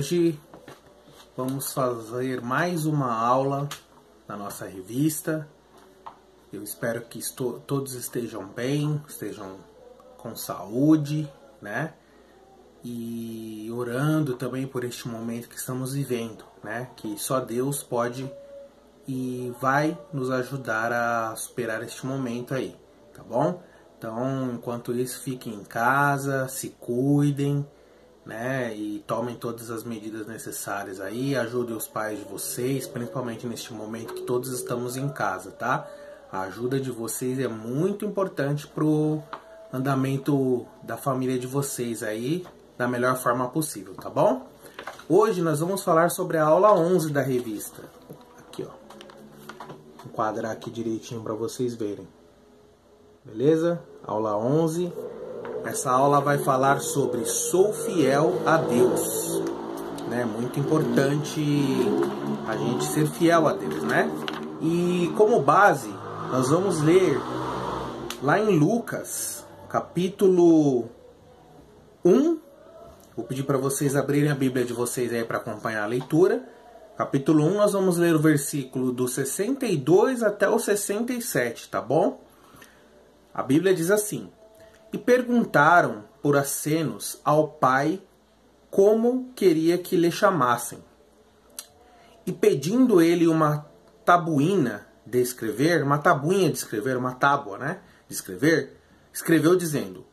Hoje vamos fazer mais uma aula na nossa revista. Eu espero que todos estejam bem, estejam com saúde, né? E orando também por este momento que estamos vivendo, né? Que só Deus pode e vai nos ajudar a superar este momento aí, tá bom? Então, enquanto isso, fiquem em casa, se cuidem, né? E tomem todas as medidas necessárias aí, ajudem os pais de vocês, principalmente neste momento que todos estamos em casa, tá? A ajuda de vocês é muito importante pro andamento da família de vocês aí, da melhor forma possível, tá bom? Hoje nós vamos falar sobre a aula 11 da revista. Aqui, ó. Vou enquadrar aqui direitinho para vocês verem. Beleza? Aula 11. Essa aula vai falar sobre sou fiel a Deus. Né? Muito importante a gente ser fiel a Deus, né? E como base, nós vamos ler lá em Lucas, capítulo 1. Vou pedir para vocês abrirem a Bíblia de vocês aí para acompanhar a leitura. Capítulo 1, nós vamos ler o versículo do 62 até o 67, tá bom? A Bíblia diz assim: E perguntaram por acenos ao pai como queria que lhe chamassem. E pedindo ele uma tabuinha de escrever, uma tábua, né? De escrever, escreveu dizendo: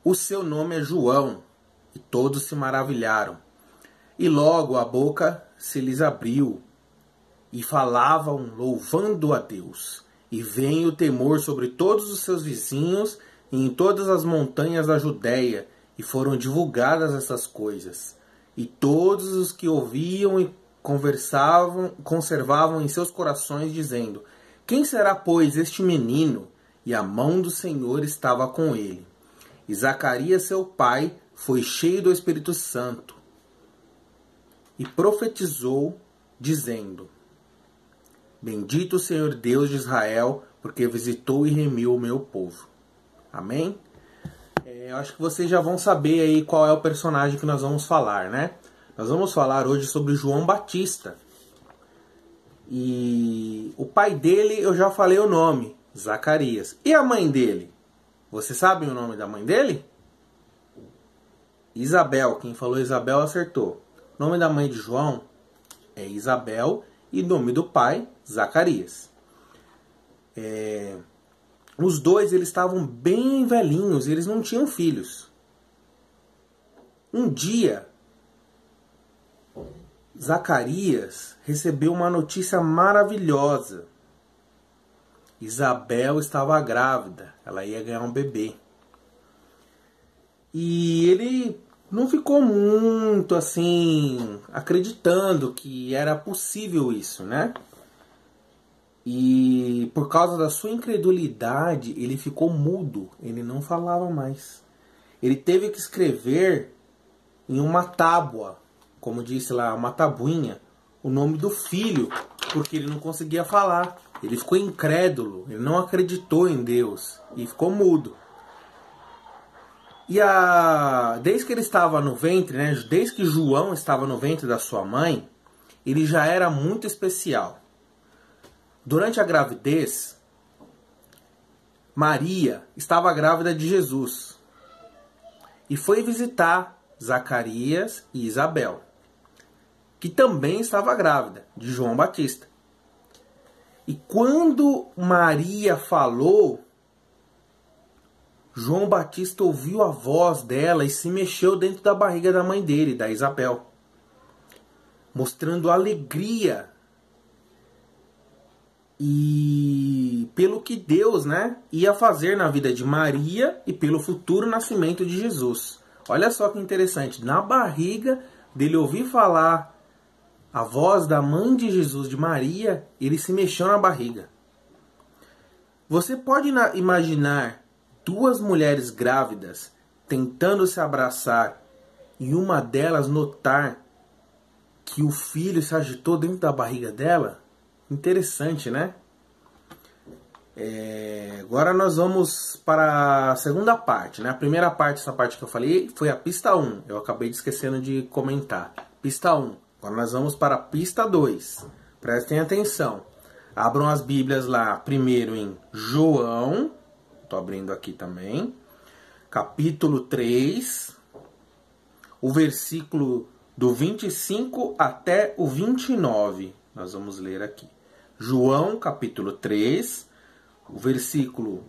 O seu nome é João. E todos se maravilharam. E logo a boca se lhes abriu, e falavam louvando a Deus. E veio o temor sobre todos os seus vizinhos e em todas as montanhas da Judéia, e foram divulgadas essas coisas. E todos os que ouviam e conservavam em seus corações, dizendo: Quem será, pois, este menino? E a mão do Senhor estava com ele. E Zacarias, seu pai, foi cheio do Espírito Santo e profetizou, dizendo: Bendito o Senhor Deus de Israel, porque visitou e remiu o meu povo. Amém? Eu acho que vocês já vão saber aí qual é o personagem que nós vamos falar, né? Nós vamos falar hoje sobre João Batista. E o pai dele, eu já falei o nome, Zacarias. E a mãe dele? Você sabe o nome da mãe dele? Isabel. Quem falou Isabel acertou. O nome da mãe de João é Isabel e o nome do pai, Zacarias. Os dois eles estavam bem velhinhos, eles não tinham filhos. Um dia, Zacarias recebeu uma notícia maravilhosa. Isabel estava grávida, ela ia ganhar um bebê. E ele não ficou muito assim acreditando que era possível isso, né? E por causa da sua incredulidade, ele ficou mudo, ele não falava mais. Ele teve que escrever em uma tábua, como disse lá, uma tabuinha, o nome do filho, porque ele não conseguia falar. Ele ficou incrédulo, ele não acreditou em Deus e ficou mudo. E desde que ele estava no ventre, né, desde que João estava no ventre da sua mãe, ele já era muito especial. Durante a gravidez, Maria estava grávida de Jesus e foi visitar Zacarias e Isabel, que também estava grávida de João Batista. E quando Maria falou, João Batista ouviu a voz dela e se mexeu dentro da barriga da mãe dele, da Isabel, mostrando alegria e pelo que Deus, né, ia fazer na vida de Maria e pelo futuro nascimento de Jesus. Olha só que interessante, na barriga dele ouvir falar a voz da mãe de Jesus, de Maria, ele se mexeu na barriga. Você pode imaginar duas mulheres grávidas tentando se abraçar e uma delas notar que o filho se agitou dentro da barriga dela? Interessante, né? Agora nós vamos para a segunda parte, né? A primeira parte, essa parte que eu falei, foi a pista 1. Eu acabei esquecendo de comentar. Pista 1. Agora nós vamos para a pista 2. Prestem atenção. Abram as Bíblias lá, primeiro em João, estou abrindo aqui também, capítulo 3, o versículo do 25 até o 29. Nós vamos ler aqui. João, capítulo 3, o versículo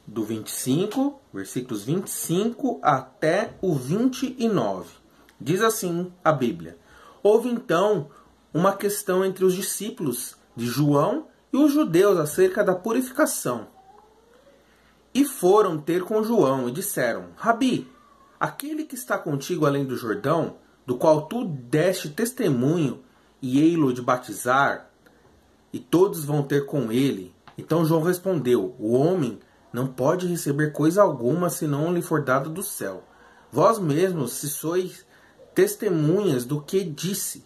do 25, versículos 25 até o 29. Diz assim a Bíblia. Houve então uma questão entre os discípulos de João e os judeus acerca da purificação. E foram ter com João e disseram: Rabi, aquele que está contigo além do Jordão, do qual tu deste testemunho, e ei-lo de batizar, e todos vão ter com ele. Então João respondeu: o homem não pode receber coisa alguma senão lhe for dado do céu. Vós mesmos, se sois testemunhas do que disse.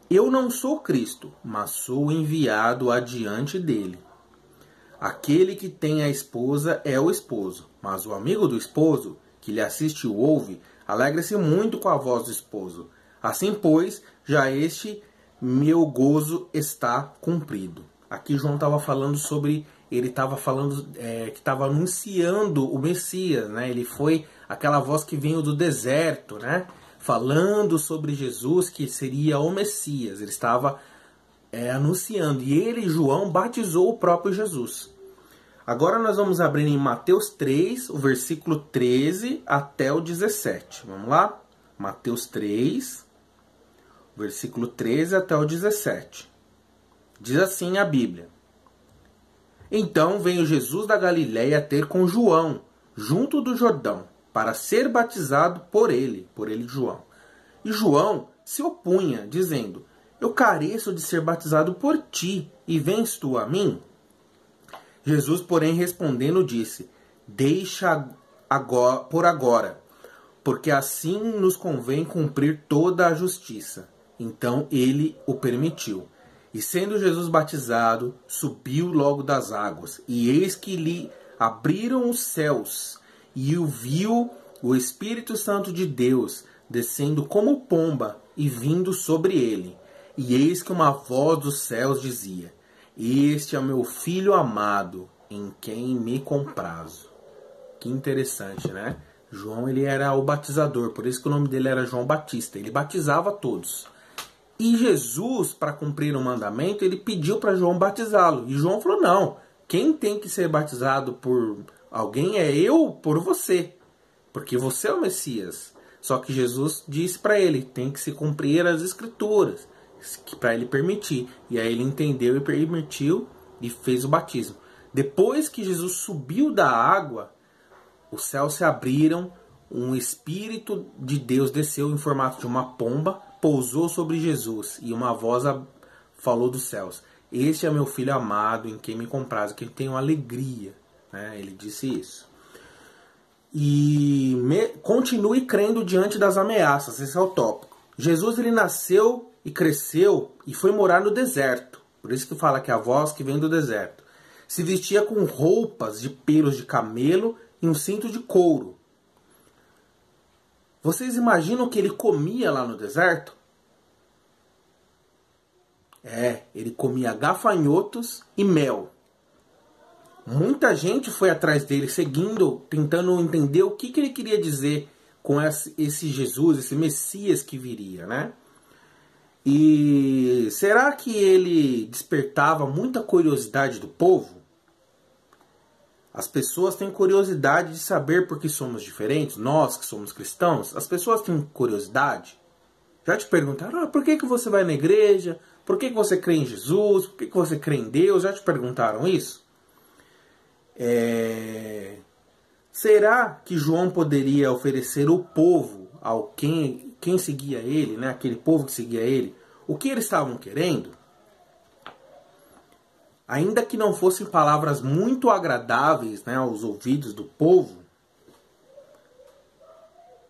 Eu não sou Cristo, mas sou enviado adiante dele. Aquele que tem a esposa é o esposo, mas o amigo do esposo, que lhe assiste e o ouve, alegra-se muito com a voz do esposo. Assim, pois, já este meu gozo está cumprido. Aqui João estava falando sobre, ele estava falando que estava anunciando o Messias, né? Ele foi aquela voz que veio do deserto, né? Falando sobre Jesus, que seria o Messias. Ele estava anunciando. E ele, João, batizou o próprio Jesus. Agora nós vamos abrir em Mateus 3, o versículo 13 até o 17. Vamos lá? Mateus 3, versículo 13 até o 17. Diz assim a Bíblia. Então veio Jesus da Galiléia ter com João, junto do Jordão, para ser batizado por ele João. E João se opunha, dizendo: eu careço de ser batizado por ti, e vens tu a mim? Jesus, porém, respondendo, disse: deixa agora, por agora, porque assim nos convém cumprir toda a justiça. Então ele o permitiu. E sendo Jesus batizado, subiu logo das águas, e eis que lhe abriram os céus, e o viu o Espírito Santo de Deus descendo como pomba e vindo sobre ele. E eis que uma voz dos céus dizia: este é o meu filho amado, em quem me comprazo. Que interessante, né? João, ele era o batizador, por isso que o nome dele era João Batista. Ele batizava todos. E Jesus, para cumprir o mandamento, ele pediu para João batizá-lo. E João falou: não, quem tem que ser batizado por alguém é eu por você, porque você é o Messias. Só que Jesus disse para ele: tem que se cumprir as escrituras, para ele permitir. E aí ele entendeu e permitiu e fez o batismo. Depois que Jesus subiu da água, os céus se abriram, um Espírito de Deus desceu em formato de uma pomba, pousou sobre Jesus, e uma voz falou dos céus: este é meu filho amado, em quem me comprazo, que tenho alegria. Né? Ele disse isso. E continue crendo diante das ameaças. Esse é o tópico. Jesus, ele nasceu e cresceu e foi morar no deserto. Por isso que fala que é a voz que vem do deserto. Se vestia com roupas de pelos de camelo e um cinto de couro. Vocês imaginam o que ele comia lá no deserto? Ele comia gafanhotos e mel. Muita gente foi atrás dele, seguindo, tentando entender o que ele queria dizer com esse Jesus, esse Messias que viria, né? E será que ele despertava muita curiosidade do povo? As pessoas têm curiosidade de saber por que somos diferentes. Nós que somos cristãos, as pessoas têm curiosidade. Já te perguntaram: por que você vai na igreja? Por que você crê em Jesus? Por que você crê em Deus? Já te perguntaram isso? Será que João poderia oferecer ao povo, ao quem seguia ele, né, aquele povo que seguia ele, o que eles estavam querendo? Ainda que não fossem palavras muito agradáveis, né, aos ouvidos do povo,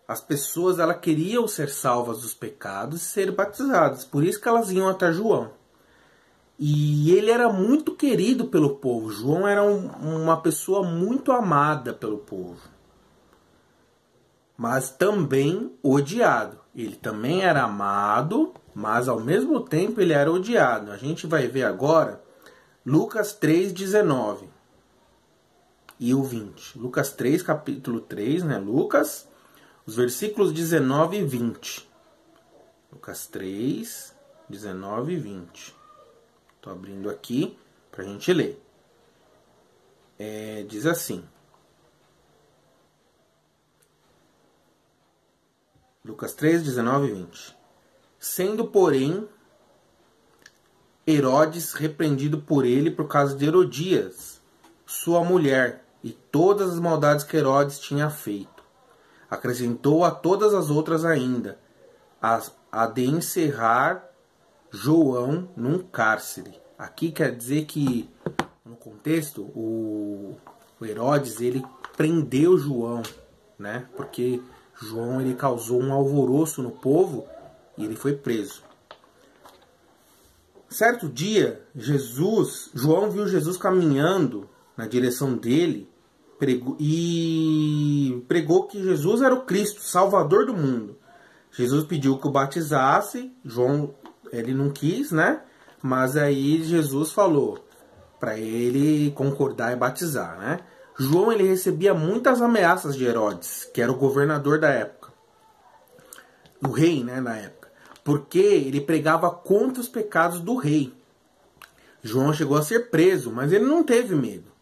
as pessoas queriam ser salvas dos pecados e ser batizadas. Por isso que elas iam até João. E ele era muito querido pelo povo. João era uma pessoa muito amada pelo povo. Mas também odiado. Ele também era amado, mas ao mesmo tempo ele era odiado. A gente vai ver agora Lucas 3:19 e o 20. Lucas 3, capítulo 3, né? Lucas, os versículos 19 e 20. Lucas 3, 19 e 20. Estou abrindo aqui para a gente ler. Diz assim. Lucas 3, 19 e 20. Sendo, porém, Herodes repreendido por ele por causa de Herodias, sua mulher, e todas as maldades que Herodes tinha feito. Acrescentou a todas as outras ainda, a de encerrar João num cárcere. Aqui quer dizer que, no contexto, o Herodes ele prendeu João, né? Porque João ele causou um alvoroço no povo e ele foi preso. Certo dia, João viu Jesus caminhando na direção dele e pregou que Jesus era o Cristo, Salvador do mundo. Jesus pediu que o batizasse, João ele não quis, né? Mas aí Jesus falou para ele concordar e batizar, né? João ele recebia muitas ameaças de Herodes, que era o governador da época. O rei, né, na época. Porque ele pregava contra os pecados do rei. João chegou a ser preso, mas ele não teve medo.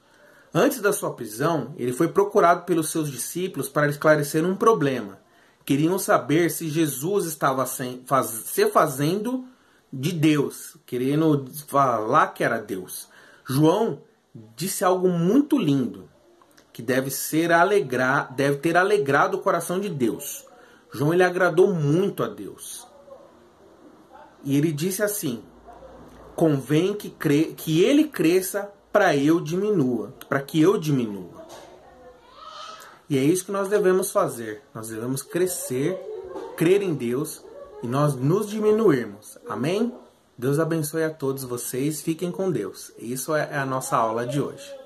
Antes da sua prisão, ele foi procurado pelos seus discípulos para esclarecer um problema. Queriam saber se Jesus estava se fazendo de Deus, querendo falar que era Deus. João disse algo muito lindo, que deve ter alegrado o coração de Deus. João ele agradou muito a Deus. E ele disse assim: convém que ele cresça para que eu diminua. E é isso que nós devemos fazer. Nós devemos crescer, crer em Deus e nós nos diminuirmos. Amém? Deus abençoe a todos vocês. Fiquem com Deus. Isso é a nossa aula de hoje.